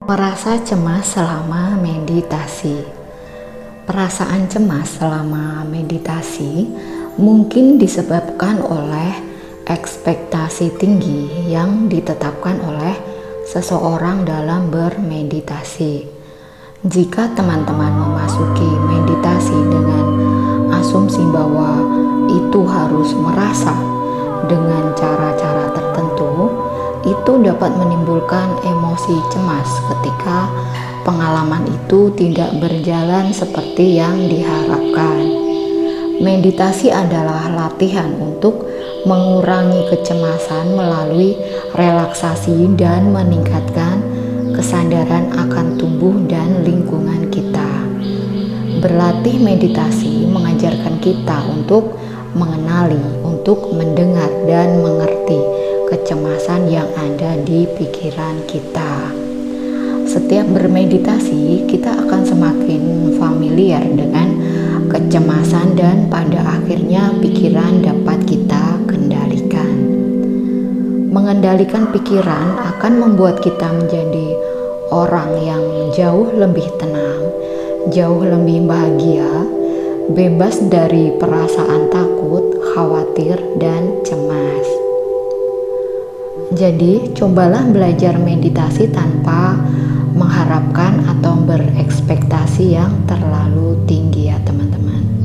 Merasa cemas selama meditasi. Perasaan cemas selama meditasi mungkin disebabkan oleh ekspektasi tinggi yang ditetapkan oleh seseorang dalam bermeditasi. Jika teman-teman memasuki meditasi dengan asumsi bahwa itu harus merasa dengan cara-cara tertentu, itu dapat menimbulkan emosi cemas ketika pengalaman itu tidak berjalan seperti yang diharapkan. Meditasi adalah latihan untuk mengurangi kecemasan melalui relaksasi dan meningkatkan kesadaran akan tubuh dan lingkungan kita. Berlatih meditasi mengajarkan kita untuk mengenali, untuk mendengar dan mengerti kecemasan yang ada di pikiran kita. Setiap bermeditasi, kita akan semakin familiar dengan kecemasan dan pada akhirnya pikiran dapat kita kendalikan. Mengendalikan pikiran akan membuat kita menjadi orang yang jauh lebih tenang, jauh lebih bahagia, bebas dari perasaan takut, khawatir, dan cemas. Jadi, cobalah belajar meditasi tanpa mengharapkan atau berekspektasi yang terlalu tinggi ya teman-teman.